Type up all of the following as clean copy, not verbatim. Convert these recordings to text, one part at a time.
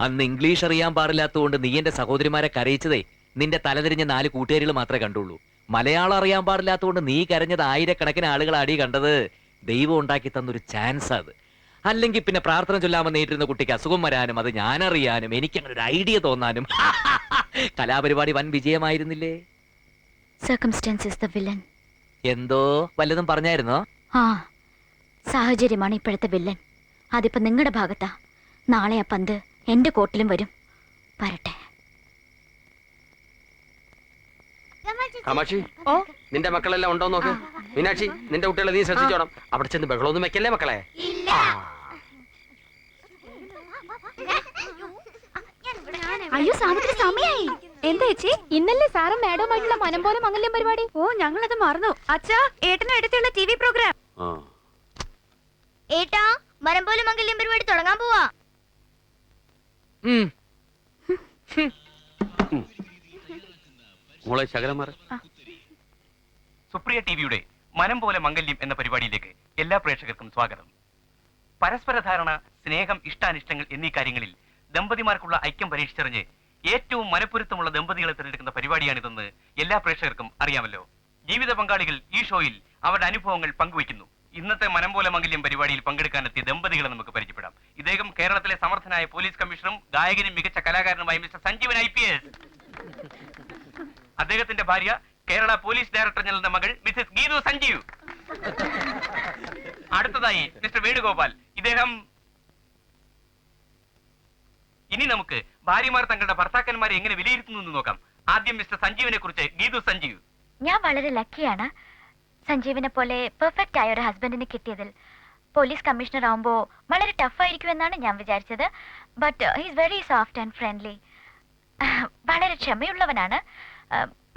അന്ന് ഇംഗ്ലീഷ് അറിയാൻ പാടില്ലാത്തതുകൊണ്ട് നീ എന്റെ സഹോദരിമാരെ കരയിച്ചതേ നിന്റെ തലതിരിഞ്ഞ 4 കൂട്ടുകാരികൾ മാത്രമേ കണ്ടുള്ളൂ. മലയാളം അറിയാൻ പാടില്ലാത്തതുകൊണ്ട് നീ കരഞ്ഞത് ആയിരക്കണക്കിന് ആളുകൾ അടി കണ്ടത്. ദൈവം ഉണ്ടാക്കി തന്നൊരു ചാൻസ് അത്. അല്ലെങ്കിൽ പിന്നെ പ്രാർത്ഥന ചൊല്ലാമെന്ന് നേരിടുന്ന കുട്ടിക്ക് അസുഖം വരാനും അത് ഞാനറിയാനും എനിക്കങ്ങനെ ഒരു ഐഡിയ തോന്നാനും കലാപരിപാടി വൻ വിജയമായിരുന്നില്ലേ? Circumstances the villain. എന്തോ വല്ലതും പറഞ്ഞായിരുന്നോ? ആ, സാഹചര്യമാണ് ഇപ്പോഴത്തെ വില്ലൻ. അതിപ്പോ നിങ്ങളുടെ ഭാഗത്താ. നാളെ ആ പന്ത് എന്റെ കോർട്ടിലും വരും. വരട്ടെ. കാമാക്ഷി, നിന്റെ മക്കളെല്ലാം ഉണ്ടോ നോക്ക്. മീനാക്ഷി, നിന്റെ കുട്ടികളെ നീ ശ്രദ്ധിച്ചോണം. അവിടെ ചെന്ന് ബഹളമൊന്നും വെക്കല്ലേ മക്കളെ. അയ്യോ, സാവിത്രി, സമയായി. എന്താ ചേച്ചി? ഇന്നല്ലേ സാറും മാഡവുമായിട്ടുള്ള മനം പോലെ മംഗല്യം പരിപാടി. ഓ, ഞങ്ങളത് മറന്നു. അച്ഛാ, ഏട്ടനും എടുത്തുള്ള TV പ്രോഗ്രാം. ഏട്ടാ, മനം പോലെ മംഗല്യം പരിപാടി തുടങ്ങാൻ പോവാ. മോളെ ശകലമാർ. സുപ്രിയ ടിവിയുടെ മനം പോലെ മംഗല്യം എന്ന പരിപാടിയിലേക്ക് എല്ലാ പ്രേക്ഷകർക്കും സ്വാഗതം. പരസ്പര ധാരണ, സ്നേഹം, ഇഷ്ടാനിഷ്ടങ്ങൾ എന്നീ കാര്യങ്ങളിൽ ദമ്പതിമാർക്കുള്ള ഐക്യം പരീക്ഷിച്ചറിഞ്ഞ് ഏറ്റവും മനപ്പൊരുത്തമുള്ള ദമ്പതികളെ തിരഞ്ഞെടുക്കുന്ന പരിപാടിയാണിതെന്ന് എല്ലാ പ്രേക്ഷകർക്കും അറിയാമല്ലോ. ജീവിത പങ്കാളികൾ ഈ ഷോയിൽ അവരുടെ അനുഭവങ്ങൾ പങ്കുവയ്ക്കുന്നു. ഇന്നത്തെ മനം പോലെ മംഗല്യം പരിപാടിയിൽ പങ്കെടുക്കാനെത്തിയ ദമ്പതികളെ നമുക്ക് പരിചയപ്പെടാം. ഇദ്ദേഹം കേരളത്തിലെ സമർത്ഥനായ പോലീസ് കമ്മീഷണറും ഗായകനും മികച്ച കലാകാരനുമായ മിസ്റ്റർ സഞ്ജീവൻ IPS. അദ്ദേഹത്തിന്റെ ഭാര്യ കേരള പോലീസ് ഡയറക്ടർ ജനറലിന്റെ മകൾ മിസസ് ഗീതു സഞ്ജീവ്. അടുത്തതായി മിസ്റ്റർ വേണുഗോപാൽ. ഇനി നമുക്ക് ഭാര്യമാർ തങ്ങളുടെ ഭർത്താക്കന്മാരെ എങ്ങനെ വിലയിരുത്തുന്നു എന്ന് നോക്കാം. ആദ്യം മിസ്റ്റർ സഞ്ജീവിനെ കുറിച്ച് ഗീതു സഞ്ജീവ്. ഞാൻ വളരെ ലക്കിയാണ് സഞ്ജീവിനെ പോലെ പെർഫെക്റ്റ് ആയ ഒരു ഹസ്ബൻഡിനെ കിട്ടിയതിൽ. പോലീസ് കമ്മീഷണർ ആവുമ്പോ വളരെ ടഫ് ആയിരിക്കുമെന്നാണ് ഞാൻ വിചാരിച്ചത്. But he's very soft and friendly. വളരെ ക്ഷമയുള്ളവനാണ്.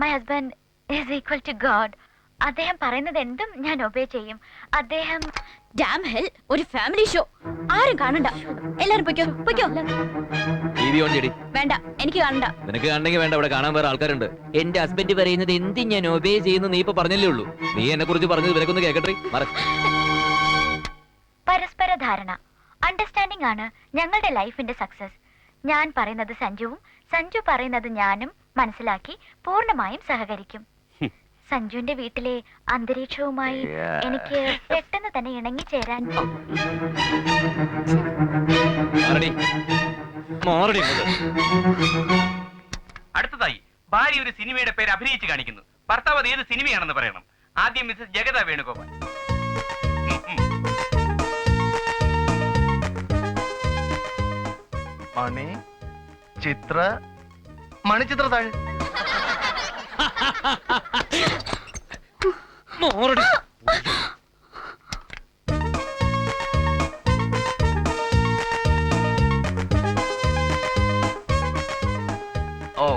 My husband is equal to God. അദ്ദേഹം പറയുന്നത് എന്തും ഞാൻ ഒബേ ചെയ്യും. അദ്ദേഹം ഡാം ഹെൽ ഒരു ഫാമിലി ഷോ. ആരും കാണണ്ട. എല്ലാരും പൊയ്ക്കോ പൊയ്ക്കോ. TV ഓൺ ചെയ്യടി. വേണ്ട, എനിക്ക് കാണണ്ട. നിനക്ക് കാണണമെങ്കിൽ വേണ്ട, ഇവിടെ കാണാൻ വേറെ ആൾക്കാരുണ്ട്. എന്റെ ഹസ്ബൻഡ് പറയുന്നത് എന്തും ഞാൻ ഒബേ ചെയ്യുന്നു നീ ഇപ്പൊ പറഞ്ഞല്ലേ ഉള്ളൂ. നീ എന്നെ കുറിച്ച് പറഞ്ഞത് ഇവരൊന്ന് കേക്കട്ടെ. പരസ്പര ധാരണ, അണ്ടർസ്റ്റാൻഡിംഗ് ആണ് ഞങ്ങളുടെ ലൈഫിന്റെ സക്സസ്. ഞാൻ പറയുന്നത് സഞ്ജുവും സഞ്ജു പറയുന്നത് ഞാനും മനസ്സിലാക്കി പൂർണ്ണമായും സഹകരിക്കും. സഞ്ജുവിന്റെ വീട്ടിലെ അന്തരീക്ഷവുമായി എനിക്ക് പെട്ടെന്ന് തന്നെ ഇണങ്ങിച്ചേരാൻ. അടുത്തതായി ഭാര്യ ഒരു സിനിമയുടെ പേര് അഭിനയിച്ച് കാണിക്കുന്നു. ഭർത്താവ് അത് ഏത് സിനിമയാണെന്ന് പറയണം. ആദ്യം മിസസ് ജഗത വേണുഗോപാൽ. മണിച്ചിത്രത്താഴ്. ഓ,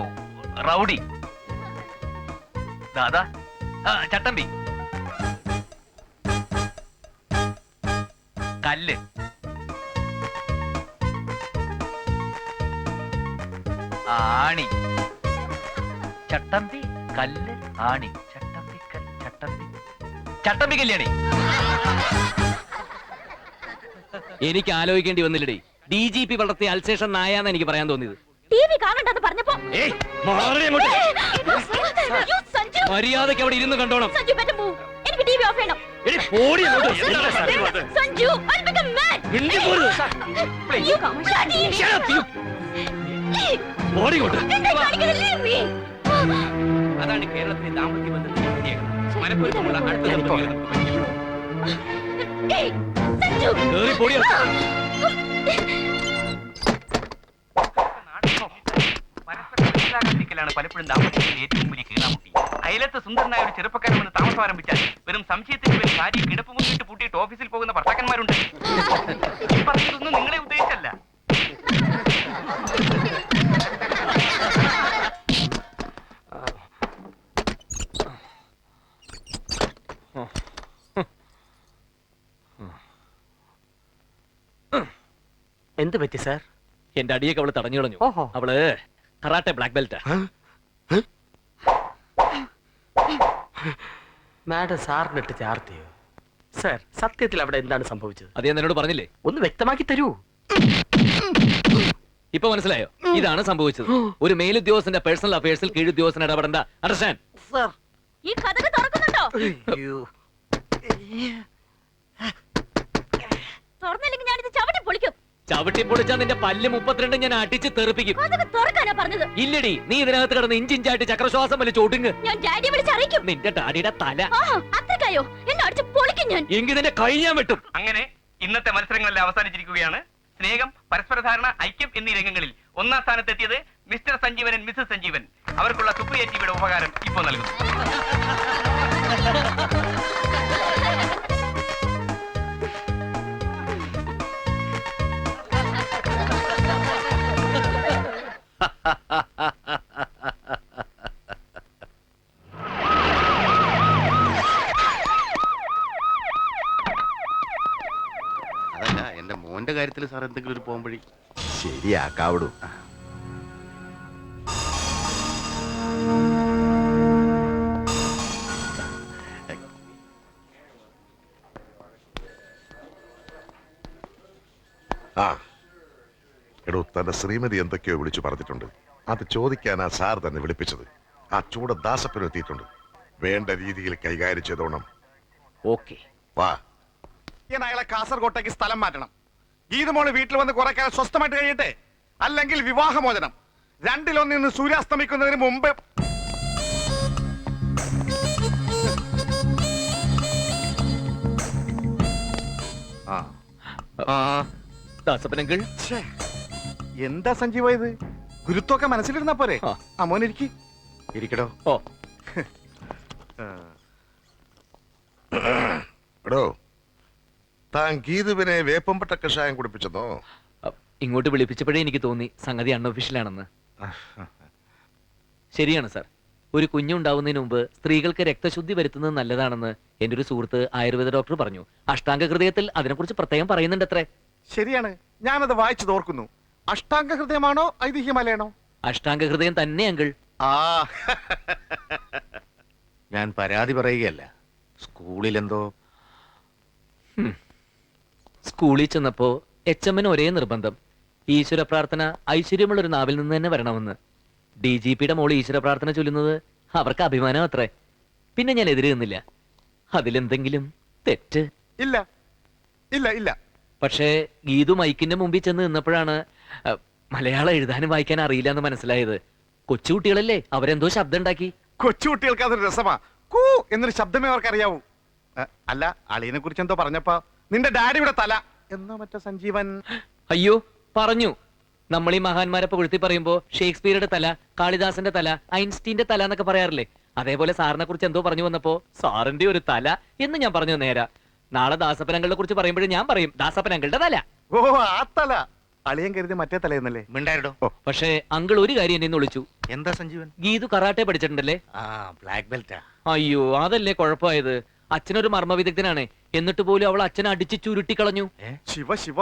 റൗഡി. ദാദാ, ചട്ടമ്പി. കല്ല്. ആണി. ചട്ടമ്പി, കല്ല്, ആണി. ചട്ടമ്പി, ചട്ടമ്പി, ചട്ടമ്പി കല്യാണി. എനിക്ക് ആലോചിക്കേണ്ടി വന്നില്ലടേ. DGP വളർത്തിയ അൽസേഷൻ നായാന്ന് എനിക്ക് പറയാൻ തോന്നിയത്. TV കാണണ്ടെന്ന് പറഞ്ഞപ്പോ മര്യാദക്ക് അവിടെ ഇരുന്ന് കണ്ടോണം. Sanju, better move. എനിക്ക് TV ഓഫ് ചെയ്യണം. Sanju, I'll become mad. You bloody. എന്താ കാണിക്കുന്നത്? Leave me. അതാണ് കേരളത്തിലെ ദാമ്പത്യ ബന്ധത്തിന്റെ പ്രത്യേകത. മനപ്പൊരുത്തമുള്ള അടുത്ത ദമ്പതികളെ നമുക്ക് പരിചയപ്പെടാം. Hey, സഞ്ജു. മനസ്സിലാക്കാതിരിക്കലാണ് പലപ്പോഴും ദാമ്പത്യത്തിന്റെ ഏറ്റവും വലിയ കീഴാമുട്ടി. അയലത്ത് സുന്ദരനായ ഒരു ചെറുപ്പക്കാരൻ വന്ന് താമസം ആരംഭിച്ചാൽ വെറും സംശയത്തിന് പേരിൽ ഭാര്യ കിടപ്പ് മുന്നിട്ട് പൂട്ടിയിട്ട് ഓഫീസിൽ പോകുന്ന ഭർത്താക്കന്മാരുണ്ട്. ഈ പറഞ്ഞതൊന്നും നിങ്ങളെ ഉദ്ദേശിച്ചല്ല. എന്ത് പറ്റി സാർ? എന്റെ അടിയൊക്കെ അവള് തടഞ്ഞു കളഞ്ഞു. അവള് കറാട്ടെ ബ്ലാക്ക് ബെൽറ്റാ. മാഡം സാറിനിട്ട് ചാർത്തിയോ? സാർ, സത്യത്തിൽ അവിടെ എന്താണ് സംഭവിച്ചത്? അത് ഞാൻ എന്നോട് പറഞ്ഞില്ലേ? ഒന്ന് വ്യക്തമാക്കി തരൂ. ഇപ്പൊ മനസ്സിലായോ? ഇതാണ് സംഭവിച്ചത്. ഒരു മേലുദ്യോഗസ്ഥന്റെ പേഴ്സണൽ അഫയേഴ്സിൽ കീഴുദ്യോഗസ്ഥൻ ഇടപെടണ്ട. അണ്ടർസ്റ്റാൻഡ്? ഈ കഥക് തുറക്കുന്നുണ്ടോ? തുറന്നില്ലെങ്കിൽ ഞാനിത് ചവിട്ടി പൊളിക്കും. ചവിട്ടി പൊളിച്ചാ നിന്റെ പല്ല് 32 ഞാൻ അടിച്ച് തെറിപ്പിക്കും. കഥക് തുറക്കാനാ പറഞ്ഞത്. ഇല്ലടി, നീ ഇതിനകത്ത് കിടന്ന് ഇഞ്ചിഞ്ചായിട്ട് ചക്രശ്വാസം വലി ചോട്ടുങ്ങ്. ഞാൻ ഡാഡിയെ വിളിച്ചറിയിക്കും. നിന്റെ ഡാഡിയുടെ തല അത്രക്കായോ? എന്നെ അടിച്ച് പൊളിക്കും ഞാൻ. എങ്കിൽ നിന്റെ കൈ ഞാൻ വെട്ടും. അങ്ങനെ ഇന്നത്തെ മത്സരങ്ങളെല്ലാം അവസാനിച്ചിരിക്കുകയാണ്. സ്നേഹം, പരസ്പരധാരണ, ഐക്യം എന്നീ രംഗങ്ങളിൽ ഒന്നാം സ്ഥാനത്തെത്തിയത് മിസ്റ്റർ സഞ്ജീവൻ, മിസ്സസ് സഞ്ജീവൻ. അവർക്കുള്ള സുപ്രിയ ടിവിയുടെ ഉപഹാരം ഇപ്പോൾ നൽകുന്നു. അതല്ല, എന്റെ മോന്റെ കാര്യത്തിൽ സാർ എന്തെങ്കിലും ഒരു പോകുമ്പഴി ശരിയാക്കാവിടൂ. ആ എടോ, തന്റെ ശ്രീമതി എന്തൊക്കെയോ വിളിച്ചു പറഞ്ഞിട്ടുണ്ട്. അത് ചോദിക്കാനാ സാർ തന്നെ വിളിപ്പിച്ചത്. ആ ചൂട് ദാസപ്പനെത്തിയിട്ടുണ്ട്. വേണ്ട രീതിയിൽ കൈകാര്യം ചെയ്തോണം. ഓക്കെ. വാ. അയാളെ കാസർകോട്ടേക്ക് സ്ഥലം മാറ്റണം. ഗീത് മോള് വീട്ടിൽ വന്ന് കുറെ കാലം സ്വസ്ഥമായിട്ട് കഴിയട്ടെ. അല്ലെങ്കിൽ വിവാഹമോചനം. രണ്ടിലൊന്നിൽ നിന്ന് സൂര്യാസ്തമിക്കുന്നതിന് മുമ്പ്. ദാസപ്പനങ്കിൾ, എന്താ സഞ്ജീവ ഇത്? ഗുരുത്വമൊക്കെ മനസ്സിലിരുന്നാ പോരെ? അമ്മോനിരിക്കി ഇരിക്കടോ. ഓ എടോ, താൻ ഗീതുവിനെ വേപ്പമ്പട്ട കഷായം കുടിപ്പിച്ചതോ? ഇങ്ങോട്ട് വിളിപ്പിച്ചപ്പോഴേ എനിക്ക് തോന്നി സംഗതി അൺഒഫീഷ്യലാണെന്ന്. ശരിയാണ് സാർ. ഒരു കുഞ്ഞുണ്ടാവുന്നതിന് മുമ്പ് സ്ത്രീകൾക്ക് രക്തശുദ്ധി വരുത്തുന്നത് നല്ലതാണെന്ന് എൻ്റെ ഒരു സുഹൃത്ത് ആയുർവേദ ഡോക്ടർ പറഞ്ഞു. അഷ്ടാംഗ ഹൃദയത്തിൽ അതിനെക്കുറിച്ച് പ്രത്യേകം പറയുന്നുണ്ട് അത്രേ. ശരിയാണ്, ഞാനത് വായിച്ചു തോർക്കുന്നു. അഷ്ടാംഗ ഹൃദയമാണോ ഐതിഹ്യമലയാണോ? അഷ്ടാംഗ ഹൃദയം തന്നെ അങ്കിൾ. ആ ഞാൻ പരാതി പറയുകയല്ല. സ്കൂളിലെന്തോ സ്കൂളിൽ ചെന്നപ്പോ HM ഒരേ നിർബന്ധം, ഈശ്വര പ്രാർത്ഥന ഐശ്വര്യമുള്ള ഒരു നാവിൽ നിന്ന് തന്നെ വരണമെന്ന്. DGPയുടെ മോള് ഈശ്വര പ്രാർത്ഥന ചൊല്ലുന്നത് അവർക്ക് അഭിമാനം അത്രേ. പിന്നെ ഞാൻ എതിര് നിന്നില്ല. അതിലെന്തെങ്കിലും തെറ്റ്? ഇല്ല ഇല്ല ഇല്ല. പക്ഷേ ഗീതു മൈക്കിന്റെ മുമ്പിൽ ചെന്ന് നിന്നപ്പോഴാണ് മലയാളം എഴുതാനും വായിക്കാൻ അറിയില്ല എന്ന് മനസ്സിലായത്. കൊച്ചുകുട്ടികളല്ലേ, അവരെന്തോ ശബ്ദം ഉണ്ടാക്കി. കൊച്ചുകുട്ടികൾക്ക് അതൊരു രസമാ. കൂ എന്നൊരു ശബ്ദമേ അവർക്ക് അറിയാവൂ. അല്ല, അളിയനെ കുറിച്ച് എന്തോ പറഞ്ഞപ്പോ നിന്റെ ഡാഡിയുടെ തല എന്നോ മറ്റോ സഞ്ജീവൻ. അയ്യോ, പറഞ്ഞു. നമ്മൾ ഈ മഹാന്മാരെ പുകഴ്ത്തി പറയുമ്പോ ഷേക്സ്പിയറുടെ തല, കാളിദാസന്റെ തല, ഐൻസ്റ്റീന്റെ തല എന്നൊക്കെ പറയാറില്ലേ? അതേപോലെ സാറിനെ കുറിച്ച് എന്തോ പറഞ്ഞു വന്നപ്പോ സാറിന്റെ ഒരു തല എന്ന് ഞാൻ പറഞ്ഞു. നേരാ. നാളെ ദാസപ്പനങ്കളുടെ കുറിച്ച് പറയുമ്പോഴും ഞാൻ പറയും ദാസപ്പനങ്കളുടെ തല. ഓ, ആ തല. അളിയൻ കരുതി മറ്റേ തലയെന്നല്ലേ? മിണ്ടായിടോ. പക്ഷേ അങ്കിൾ ഒരു കാര്യം എന്നെ വിളിച്ചു. എന്താ സഞ്ജീവൻ? ഗീതു കറാട്ടെ പഠിച്ചിട്ടുണ്ടല്ലേ? ബ്ലാക്ക് ബെൽറ്റാ. അയ്യോ, അതല്ലേ കുഴപ്പമായത്. അച്ഛനൊരു മർമ്മവിദഗ്ധനാണ്. എന്നിട്ട് പോലും അവൾ അച്ഛനെ അടിച്ച് ചുരുട്ടിക്കളഞ്ഞു. ശിവ ശിവ,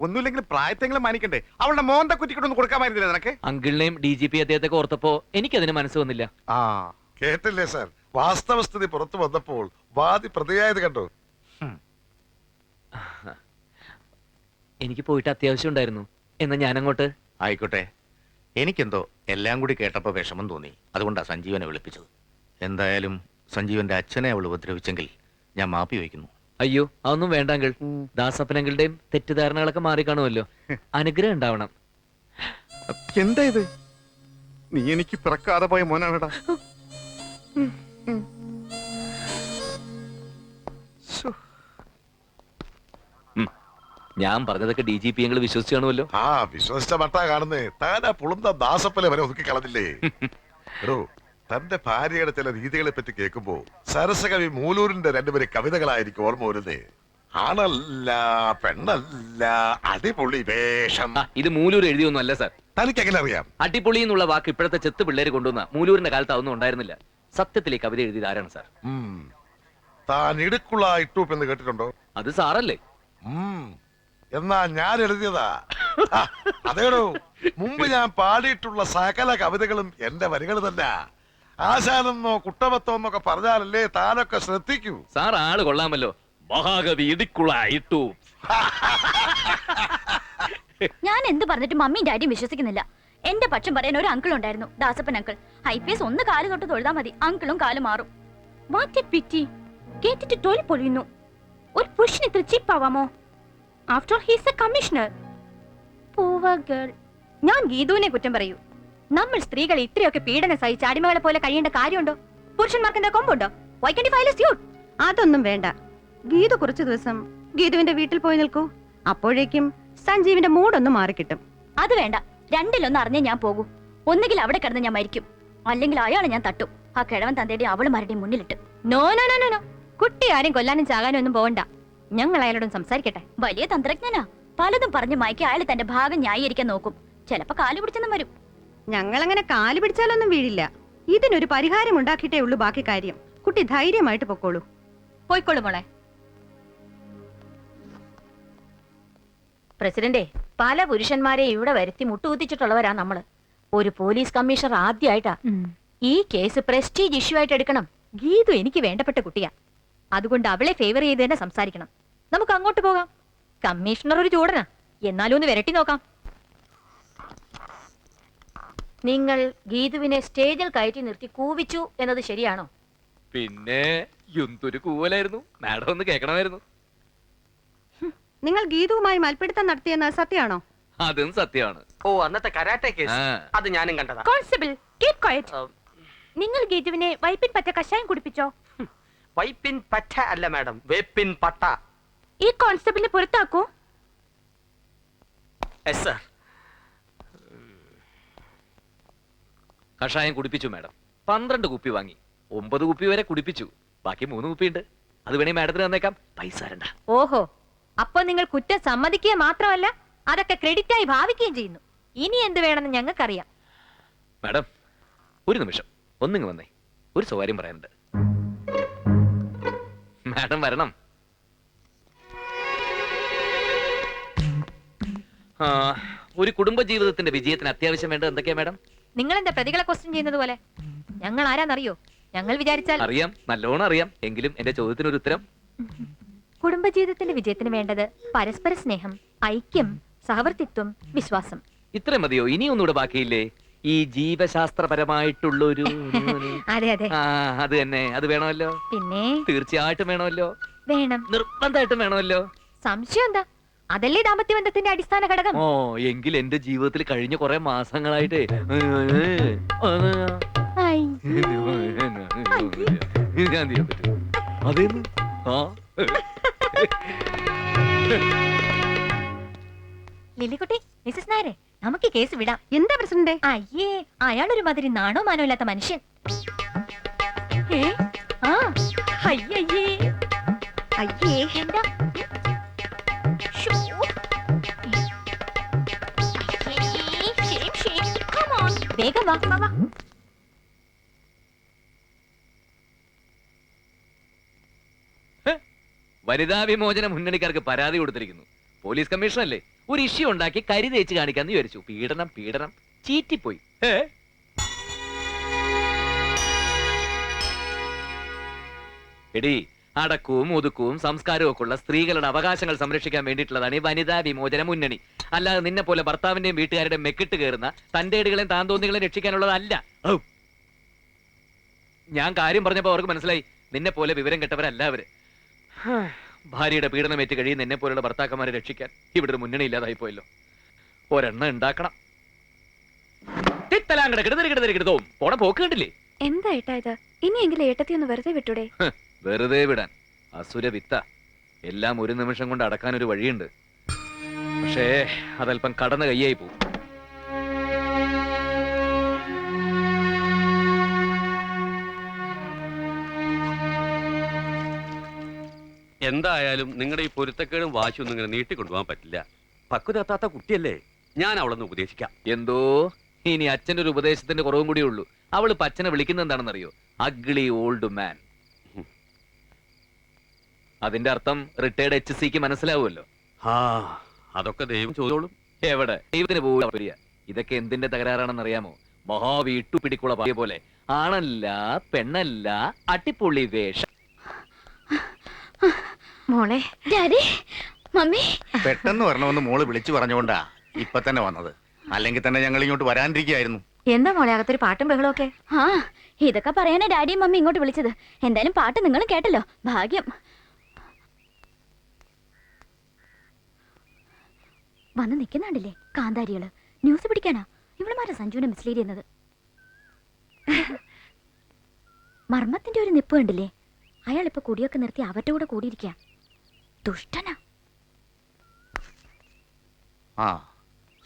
ഒന്നുമില്ലെങ്കിൽ പ്രായത്തെങ്കിലും മാനിക്കണ്ടേ? അവളുടെ മോന്ത കുറ്റിക്കൊണ്ടൊന്നും കൊടുക്കാമായിരുന്നില്ല നിനക്ക്? അങ്കിളിനെയും DGP അദ്ദേഹത്തെ ഓർത്തപ്പോ എനിക്കതിന് മനസ്സ് വന്നില്ല. ആ കേട്ടില്ലേ സാർ? വാസ്തവസ്ഥിതി പുറത്തു വന്നപ്പോൾ വാദി പ്രതിയായത് കണ്ടോ? എനിക്ക് പോയിട്ട് അത്യാവശ്യം ഉണ്ടായിരുന്നു. എന്നാ ഞാനങ്ങോട്ട്. ആയിക്കോട്ടെ. എനിക്കെന്തോ എല്ലാം കൂടി കേട്ടപ്പോ വിഷമം തോന്നി. അതുകൊണ്ടാ സഞ്ജീവനെ വിളിപ്പിച്ചത്. എന്തായാലും സഞ്ജീവന്റെ അച്ഛനെ അവൾ ഉപദ്രവിച്ചെങ്കിൽ ഞാൻ മാപ്പി വയ്ക്കുന്നു. അയ്യോ, അതൊന്നും വേണ്ട അങ്കിൾ. ദാസപ്പനങ്ങളുടെയും തെറ്റിദ്ധാരണകളൊക്കെ മാറിക്കാണുമല്ലോ. അനുഗ്രഹം ഉണ്ടാവണം. എന്താ ഇത്? നീ എനിക്ക് പിറക്കാതെ പോയ മോനാണടാ. ഞാൻ പറഞ്ഞതൊക്കെ DGP ഞങ്ങൾ വിശ്വസിച്ചു കാണുമല്ലോ. ആ വിശ്വസിച്ച മട്ടാ കാണുന്നേ. താനാ പുളുന്ന ദാസപ്പനെ വരെ ഒതുക്കി കളഞ്ഞില്ലേ? എടോ, തന്റെ ഭാര്യയുടെ ചില രീതികളെ പറ്റി കേൾക്കുമ്പോ സരസകവി മൂലൂരിന്റെ രണ്ടുപേരെ കവിതകളായിരിക്കും ഓർമ്മ വരുന്നേ. ആണല്ല പെണ്ണല്ല, അടിപൊളി വേഷം. ഇത് മൂലൂർ എഴുതിയൊന്നും അല്ല സാർ. തനിക്ക് എങ്ങനെ അറിയാം? അടിപൊളി എന്നുള്ള വാക്ക് ഇപ്പോഴത്തെ ചെത്ത് പിള്ളേര് കൊണ്ടുവന്ന മൂലൂരിന്റെ കാലത്ത് അതൊന്നും ഉണ്ടായിരുന്നില്ല. സത്യത്തിൽ ഈ കവിത എഴുതിയത് ആരാണ് സാർ? താൻ ഇടുക്കുള്ള ഇട്ടൂപ്പ് എന്ന് കേട്ടിട്ടുണ്ടോ? അത് സാറല്ലേ? എന്നാ ഞാൻ എഴുതിയതാ. അതേടോ, മുമ്പ് ഞാൻ പാടിയിട്ടുള്ള സകല കവിതകളും എന്റെ വരികൾ തന്നെ. ആശാനെന്നോ കുട്ടവത്തോ എന്നൊക്കെ പറഞ്ഞാലല്ലേ താനൊക്കെ ശ്രദ്ധിക്കൂ. സാർ ആള് കൊള്ളാമല്ലോ. മഹാകവി ഇടിക്കുള ഇട്ടു. ഞാൻ എന്ത് പറഞ്ഞിട്ട് മമ്മിയും ഡാഡിയും വിശ്വസിക്കുന്നില്ല. എന്റെ പക്ഷം പറയാൻ ഒരു അങ്കിൾ ഉണ്ടായിരുന്നു, ദാസപ്പൻ അങ്കിൾ. IPS ഒന്ന് കാല് തൊട്ട് തൊഴുതാ മതി, അങ്കിളും കാല് മാറും. പിറ്റി കേട്ടിട്ട് തൊഴിൽ പൊളിയുന്നു. ഒരു പുരുഷന് ഇത്ര ചീപ്പാവാമോ? After all he's a commissioner. Girl. ഞാൻ ഗീതുവിനെ കുറ്റം പറയൂ. നമ്മൾ സ്ത്രീകൾ ഇത്രയൊക്കെ പീഡനം സഹിച്ച് അടിമകളെ പോലെ കഴിയേണ്ട കാര്യമുണ്ടോ? പുരുഷന്മാർക്ക് എന്താ കൊമ്പുണ്ടോ? Why can't you file a suit? അതൊന്നും വേണ്ട. ഗീതു കുറച്ചു ദിവസം ഗീതുവിന്റെ വീട്ടിൽ പോയി നിൽക്കൂ. അപ്പോഴേക്കും സഞ്ജീവിന്റെ മൂടൊന്ന് മാറിക്കിട്ടും. അത് വേണ്ട. രണ്ടിലൊന്ന് അറിഞ്ഞേ ഞാൻ പോകൂ. ഒന്നുകിൽ അവിടെ കിടന്ന് ഞാൻ മരിക്കും, അല്ലെങ്കിൽ അയാളെ ഞാൻ തട്ടും. ആ കിഴവൻ തന്തയുടെയും അവളുമാരുടെയും മുന്നിലിട്ട്. No no no no no. കുട്ടി ആരും കൊല്ലാനും ചാകാനും ഒന്നും പോകണ്ട. ഞങ്ങൾ അയാളോടും സംസാരിക്കട്ടെ. വലിയ തന്ത്രജ്ഞനാ. പലതും പറഞ്ഞു മയക്കി അയാൾ തന്റെ ഭാഗം ന്യായീകരിക്കാൻ നോക്കും. ചിലപ്പോ കാല് പിടിച്ചെന്നും വരും. ഞങ്ങളങ്ങനെ കാല് പിടിച്ചാലൊന്നും വീഴില്ല. ഇതിനൊരു പരിഹാരം ഉണ്ടാക്കിയിട്ടേ ഉള്ളൂ ബാക്കി കാര്യം. കുട്ടി ധൈര്യമായിട്ട് പൊക്കോളൂ. പോയിക്കോളൂ മോളെ. പ്രസിഡന്റേ, പല പുരുഷന്മാരെ ഇവിടെ വരുത്തി മുട്ടുകുത്തിച്ചിട്ടുള്ളവരാ നമ്മള്. ഒരു പോലീസ് കമ്മീഷണർ ആദ്യമായിട്ടാ. ഈ കേസ് പ്രസ്റ്റീജ് ഇഷ്യൂ ആയിട്ട് എടുക്കണം. ഗീതു എനിക്ക് വേണ്ടപ്പെട്ട കുട്ടിയാ. അതുകൊണ്ട് അവളെ ഫേവർ ചെയ്ത് തന്നെ സംസാരിക്കണം. നമുക്ക് അങ്ങോട്ട് പോകാം. കമ്മീഷണർ ഒരു ചൂടനാ, എന്നാലും ഒന്ന് വിരട്ടി നോക്കാം. നിങ്ങൾ ഗീതുവിനെ സ്റ്റേജിൽ കയറ്റി നിർത്തി കൂവിച്ചു എന്നത് ശരിയാണോ? പിന്നെ എന്തൊരു കൂവലായിരുന്നു. മാഡം ഒന്ന് കേൾക്കണമായിരുന്നു. നിങ്ങൾ ഗീതുവുമായി മൽപ്പിടുത്തം നടത്തിയെന്ന് സത്യമാണോ? അതും സത്യമാണ്. ഓ, അന്നത്തെ കരാട്ടെ കേസ് അത് ഞാനും കണ്ടതാ. Constable, keep quiet. നിങ്ങൾ ഗീതുവിനെ വൈപ്പിൻ പറ്റ കഷായം കുടിപ്പിച്ചോ? വൈപ്പിൻ പറ്റ അല്ല മാഡം, വേപ്പിൻ പട്ട. ഈ കോൺസ്റ്റബിളിനെ പുറത്താക്കൂ. Yes sir. കഷായം കുടിപ്പിച്ചു മാഡം. 12 കുപ്പി വാങ്ങി. 9 കുപ്പി വരെ കുടിപ്പിച്ചു. ബാക്കി 3 കുപ്പിയുണ്ട്. അത് വേണേ മാഡത്തിന് തന്നേക്കാം. പൈസ തരണ്ട. ഓഹോ, അപ്പൊ നിങ്ങൾ കുറ്റം സമ്മതിക്കുക മാത്രമല്ല, അതൊക്കെ ക്രെഡിറ്റ് ആയി ഭാവിക്കുകയും ചെയ്യുന്നു. ഇനി എന്ത് വേണമെന്ന് ഞങ്ങൾക്കറിയാം. മാഡം, ഒരു നിമിഷം ഒന്നിങ്ങ് വന്നേ. ഒരു സ്വകാര്യം പറയാനുണ്ട്. മാഡം വരണം. ഒരു കുടുംബ ജീവിതത്തിന്റെ വിജയത്തിന് അത്യാവശ്യം വേണ്ടത് എന്തൊക്കെയാ മാഡം? നിങ്ങൾ എന്താ പ്രതികളെ ക്വസ്റ്റ്യൻ ചെയ്യുന്നത് പോലെ? ഞങ്ങൾ ആരാന്നറിയോ? ഞങ്ങൾ വിചാരിച്ചാൽ അറിയാം, നല്ലോണം അറിയാം. എങ്കിലും എന്റെ ചോദ്യത്തിനൊരു ഉത്തരം. കുടുംബജീവിതത്തിന്റെ വിജയത്തിന് വേണ്ടത് പരസ്പര സ്നേഹം, ഐക്യം, സഹവർത്തിത്വം, വിശ്വാസം. ഇത്രയും മതിയോ? ഇനി ഒന്നുകൂടെ ബാക്കിയില്ലേ? ഈ ജീവശാസ്ത്രപരമായിട്ടുള്ളൊരു അതെ അതെ, അത് തന്നെ. അത് വേണമല്ലോ. പിന്നെ തീർച്ചയായിട്ടും വേണമല്ലോ. വേണം, നിർബന്ധമായിട്ടും വേണമല്ലോ. സംശയം എന്താ? അതല്ലേ ദാമ്പത്യബന്ധത്തിന്റെ അടിസ്ഥാന ഘടകം. ഓ, എങ്കിൽ എന്റെ ജീവിതത്തിൽ കഴിഞ്ഞ കുറെ മാസങ്ങളായിട്ട് അതേന്ന് ലില്ലിക്കുട്ടി, മിസ്സസ് നായരെ, നമുക്ക് കേസ് വിടാം. എന്താ പ്രസിഡന്റ്? അയ്യേ, അയാളൊരു മാതിരി നാണോ മാനോ ഇല്ലാത്ത മനുഷ്യൻ. അയ്യേ അയ്യേ, എന്താ? ശ്ശോ. Come on. വേഗം വാ, വാ, വാ. വനിതാ വിമോചന മുന്നണിക്കാർക്ക് പരാതി കൊടുത്തിരിക്കുന്നു. പോലീസ് കമ്മീഷണർ അല്ലേ, ഒരു ഇഷ്യൂ ഉണ്ടാക്കി കരി തേച്ച് കാണിക്കാന്ന് വിചാരിച്ചു. പീഡനം പീഡനം ചീറ്റിപ്പോയി. എടി, അടക്കവും ഒതുക്കവും സംസ്കാരവും ഒക്കെ ഉള്ള സ്ത്രീകളുടെ അവകാശങ്ങൾ സംരക്ഷിക്കാൻ വേണ്ടിയിട്ടുള്ളതാണ് ഈ വനിതാ വിമോചന മുന്നണി. അല്ലാതെ നിന്നെ പോലെ ഭർത്താവിന്റെയും വീട്ടുകാരുടെയും മെക്കിട്ട് കയറുന്ന തന്റെ ഇടുകളെയും താന്തോന്നികളെയും രക്ഷിക്കാനുള്ളതല്ല. ഞാൻ കാര്യം പറഞ്ഞപ്പോ അവർക്ക് മനസ്സിലായി, നിന്നെ പോലെ വിവരം കെട്ടവരല്ല അവര്. ഭാര്യയുടെ പീഡനമേറ്റ് കഴിയുന്ന എന്നെ പോലുള്ള ഭർത്താക്കന്മാരെ രക്ഷിക്കാൻ ഇവിടെ ഒരു മുന്നണി ഇല്ലാതായി പോയല്ലോ. ഒരെണ്ണം ഉണ്ടാക്കണം. കിടതോം പോണ പോക്ക് കണ്ടില്ലേ? എന്താ ഏട്ടാ ഇത്? ഇനിയെങ്കിലും ഏട്ടത്തി ഒന്ന് വെറുതെ വിട്ടൂടെ? വെറുതെ വിടാൻ അസുര വിത്ത. എല്ലാം ഒരു നിമിഷം കൊണ്ട് അടക്കാൻ ഒരു വഴിയുണ്ട്. പക്ഷേ അതല്പം കടന്ന കയ്യായി പോകും. എന്തായാലും നിങ്ങളുടെ ഈ പൊരുത്തക്കേടും വാശിയൊന്നും ഇങ്ങനെ നീട്ടിക്കൊണ്ടുപോകാൻ പറ്റില്ല. പക്വതെത്താത്ത കുട്ടിയല്ലേ, ഞാൻ അവളൊന്ന് ഉപദേശിക്കാം. എന്തോ ഇനി അച്ഛന്റെ ഒരു ഉപദേശത്തിന്റെ കുറവും കൂടിയേ ഉള്ളൂ. അവള് അച്ഛനെ വിളിക്കുന്നത് എന്താണെന്നറിയോ? Ugly old man. അതിന്റെ അർത്ഥം റിട്ടയർഡ് HC മനസ്സിലാവുമല്ലോ. അതൊക്കെ ദൈവം ചോദിച്ചോളും. എവിടെ ദൈവത്തിന് പോവുക? ഇതൊക്കെ എന്തിന്റെ തകരാറാണെന്നറിയാമോ? മഹാവീട്ടു പിടിക്കുള്ള പായ പോലെ ആണല്ല പെണ്ണല്ല അട്ടിപ്പൊള്ളി വേഷം. മോളെ, ഡാഡി, മമ്മി. പെട്ടെന്ന് വരണമെന്ന് മോള് വിളിച്ചു പറഞ്ഞുകൊണ്ടാ ഇപ്പൊ തന്നെ വന്നത്. അല്ലെങ്കിൽ തന്നെ ഞങ്ങൾ ഇങ്ങോട്ട് വരാനിരിക്കുകയായിരുന്നു. എന്താ മോളെ അകത്തൊരു പാട്ടും ബഹളമൊക്കെ? ആ, ഇതൊക്കെ പറയാനാ ഡാഡിയും മമ്മി ഇങ്ങോട്ട് വിളിച്ചത്. എന്തായാലും പാട്ട് നിങ്ങളും കേട്ടല്ലോ, ഭാഗ്യം. വന്ന് നിൽക്കുന്നുണ്ടല്ലേ കാന്താരികള്. ന്യൂസ് പിടിക്കാനാ ഇവളുമാരെ സഞ്ജുവിനെ മിസ്ലീഡ് ചെയ്യുന്നത്. മർമ്മത്തിന്റെ ഒരു നിപ്പ് കണ്ടില്ലേ? അയാൾ ഇപ്പൊ കുടിയൊക്കെ നിർത്തി അവരുടെ കൂടെ കൂടിയിരിക്കുക. ദുഷ്ടനാ. ആ,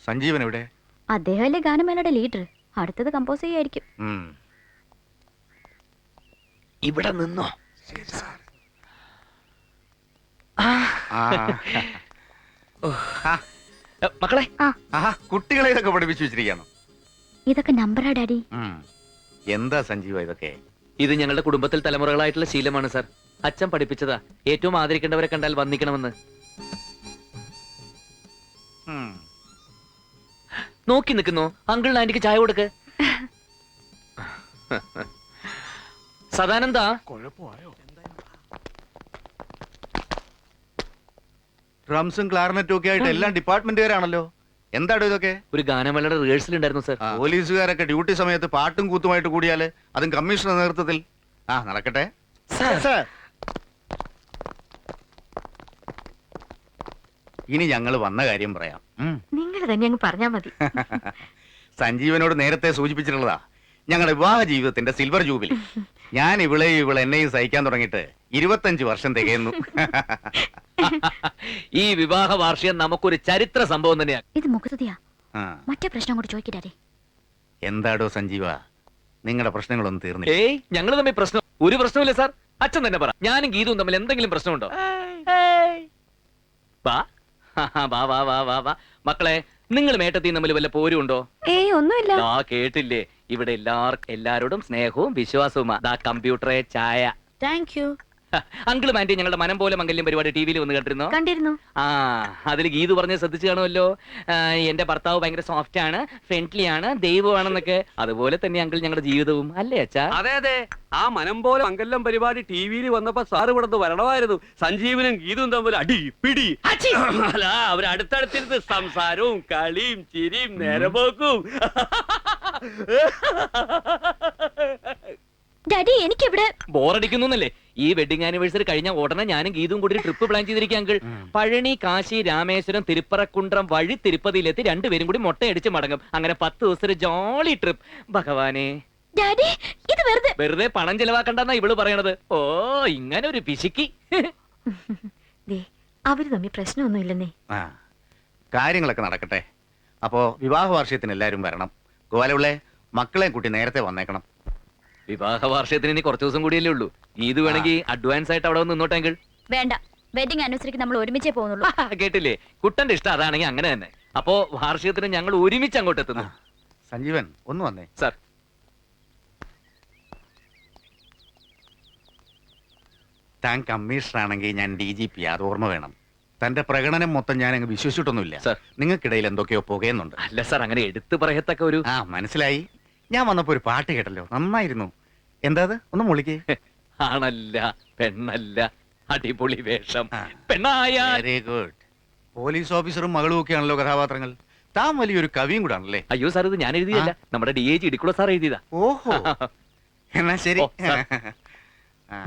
സഞ്ജീവൻ എവിടെ? അദ്ദേഹമല്ലേ ഗാനമേളയുടെ ലീഡർ. അടുത്തത് കമ്പോസ് ചെയ്യായിരിക്കും. ഇവിടെ നിന്നോ? മക്കളെ, കുട്ടികളെ ഇതൊക്കെ പഠിപ്പിച്ചു വെച്ചിരിക്കുകയാണ്. ഇതൊക്കെ നമ്പറാ ഡാഡി. എന്താ സഞ്ജീവ ഇതൊക്കെ? ഇത് ഞങ്ങളുടെ കുടുംബത്തിൽ തലമുറകളായിട്ടുള്ള ശീലമാണ് സാർ. അച്ഛൻ പഠിപ്പിച്ചതാ. ഏറ്റവും ആദരിക്കേണ്ടവരെ കണ്ടാൽ വന്നിക്കണമെന്ന്. നോക്കി നിൽക്കുന്നു. അങ്കിൾ ആന്റിക്ക് ചായ കൊടുക്ക്. സദാനന്ദ, ഡ്രംസും ക്ലാർനെറ്റും ഒക്കെ ആയിട്ട് എല്ലാം ഡിപ്പാർട്ട്മെന്റുകാരാണല്ലോ. എന്താടോ ഇതൊക്കെ? ഒരു ഗാനമേളയുടെ റിഹേഴ്സൽ ഉണ്ടായിരുന്നു സാർ. പോലീസുകാരൊക്കെ ഡ്യൂട്ടി സമയത്ത് പാട്ടും കൂത്തുമായിട്ട് കൂടിയാല്, അതും കമ്മീഷണർ നേതൃത്വത്തിൽ. നടക്കട്ടെ. ഇനി ഞങ്ങൾ വന്ന കാര്യം പറയാം. നിങ്ങൾ തന്നെ അങ്ങ് പറഞ്ഞാ മതി. സഞ്ജീവനോട് നേരത്തെ സൂചിപ്പിച്ചിട്ടുള്ളതാ ഞങ്ങളുടെ വിവാഹ ജീവിതത്തിന്റെ സിൽവർ ജൂബിലി. ഞാൻ ഇവളെ എന്നെയും സഹിക്കാൻ തുടങ്ങിയിട്ട് 25 വർഷം തികയുന്നു. ഈ വിവാഹ വാർഷികം നമുക്കൊരു ചരിത്ര സംഭവം തന്നെയാണ്. ഇത് മുഖത്തുതിയാ. മറ്റേ പ്രശ്നം കൂടി ചോദിക്കട്ടെ. എന്താടോ സഞ്ജീവ, നിങ്ങളുടെ പ്രശ്നങ്ങളൊന്നും തീർന്നില്ല? ഏയ്, ഞങ്ങൾ തമ്മിൽ പ്രശ്നം ഒരു പ്രശ്നമില്ല സാർ. അച്ഛൻ തന്നെ പറ, ഞാനും ഗീതവും തമ്മിൽ എന്തെങ്കിലും പ്രശ്നമുണ്ടോ? വാ വാ വാ വാ വാ വാ. മക്കളെ, നിങ്ങൾ മേട്ടത്തി തമ്മിൽ വല്ല പോരും ഉണ്ടോ? ഏയ്, ഒന്നുമില്ല. കേട്ടില്ലേ, ഇവിടെ എല്ലാരോടും സ്നേഹവും വിശ്വാസവുമാ. കമ്പ്യൂട്ടറെ, ചായ. Thank you. അങ്കിളും ആന്റി ഞങ്ങളുടെ മനം പോലെ മംഗല്യം പരിപാടി ടി വിയിൽ വന്ന് കണ്ടിരുന്നു. അതിൽ ഗീതു പറഞ്ഞ് ശ്രദ്ധിച്ചു കാണുമല്ലോ. എന്റെ ഭർത്താവ് ഭയങ്കര സോഫ്റ്റ് ആണ്, ഫ്രണ്ട്ലി ആണ്, ദൈവമാണെന്നൊക്കെ. അതുപോലെ തന്നെ അങ്കിൾ ഞങ്ങളുടെ ജീവിതവും അല്ലേ അച്ഛാ? അതെ അതെ, ആ മനം പോലെ മംഗല്യം പരിപാടി ടി വിയിൽ വന്നപ്പോ സാറ് ഇവിടെ വരണമായിരുന്നു. സഞ്ജീവനും ഗീതും തമ്മിൽ അടി പിടി. അല്ല, അവർ അടുത്തടുത്തിരുന്ന് സംസാരവും കളിയും ചിരിയും നേരമ്പോക്കും. ഡാഡി, എനിക്കിവിടെ ബോറടിക്കുന്നല്ലേ? ഈ വെഡിങ് ആനിവേഴ്സറി കഴിഞ്ഞ ഉടനെ ഞാനും ഗീതും കൂടി ട്രിപ്പ് പ്ലാൻ ചെയ്തിരിക്കുക അങ്കിൾ. പഴനി, കാശി, രാമേശ്വരം, തിരുപ്പറക്കുണ്ട്രം വഴി തിരുപ്പതിയിലെത്തി രണ്ടുപേരും കൂടി മുട്ടയടിച്ച് മടങ്ങും. അങ്ങനെ 10 ദിവസത്തെ ജോളി ട്രിപ്പ്. ഭഗവാനെ, ഡാഡി, ഇത് വെറുതെ പണം ചെലവാക്കണ്ടെന്നാ ഇവള് പറയണത്. ഓ, ഇങ്ങനെ ഒരു പിശുക്കി. അവര് തമ്മിൽ പ്രശ്നമൊന്നുമില്ലെന്നേ. കാര്യങ്ങളൊക്കെ നടക്കട്ടെ. അപ്പോ വിവാഹ വാർഷികത്തിന് എല്ലാരും വരണം. ഗോപാലപിള്ളേ, മക്കളെ കൂട്ടി നേരത്തെ വന്നേക്കണം. വിവാഹ വാർഷികത്തിന് ഇനി കുറച്ച് ദിവസം കൂടിയല്ലേ ഉള്ളൂ. ഗീതു വേണമെങ്കിൽ അഡ്വാൻസ് ആയിട്ട് അവിടെ നിന്നോട്ടെങ്കിൽ. വേണ്ട, വെഡിങ് ആനിവേഴ്സറിക്ക് നമ്മൾ ഒരുമിച്ചേ പോകുന്നുള്ളൂ. കേട്ടില്ലേ, കുട്ടന്റെ ഇഷ്ടം അതാണെങ്കിൽ അങ്ങനെ തന്നെ. അപ്പോ വാർഷികത്തിന് ഞങ്ങൾ ഒരുമിച്ച് അങ്ങോട്ട് എത്തുന്നു. സഞ്ജീവൻ, ഒന്ന് വന്നേ. സാർ, താൻ കമ്മീഷണർ ആണെങ്കിൽ ഞാൻ DGP, അത് ഓർമ്മ വേണം. തന്റെ പ്രകടനം മൊത്തം ഞാൻ അങ്ങ് വിശ്വസിച്ചിട്ടൊന്നുമില്ല. സാർ, നിങ്ങൾക്കിടയിൽ എന്തൊക്കെയോ പുകയുന്നുണ്ട്. അല്ല സാർ, അങ്ങനെ എടുത്തു പറയത്തക്ക ഒരു. മനസ്സിലായി. ഞാൻ വന്നപ്പോ ഒരു പാട്ട് കേട്ടല്ലോ, നന്നായിരുന്നു. എന്താ അത്? ഒന്ന് മുളിക്കേ. ആണല്ല പെണ്ണല്ല, അടിപൊളി വേഷം, പെണ്ണായ. Very good. പോലീസ് ഓഫീസറും മകളും ഒക്കെയാണല്ലോ കഥാപാത്രങ്ങൾ. താൻ വലിയൊരു കവിയും കൂടെ ആണല്ലേ? അയ്യോ സാർ, ഇത് ഞാൻ എഴുതിയല്ല, നമ്മുടെ DIG ഇടിക്കുള്ള സാർ എഴുതിയതാ. ഓഹോ, എന്നാ ശരി. ഓ, സാർ. ആ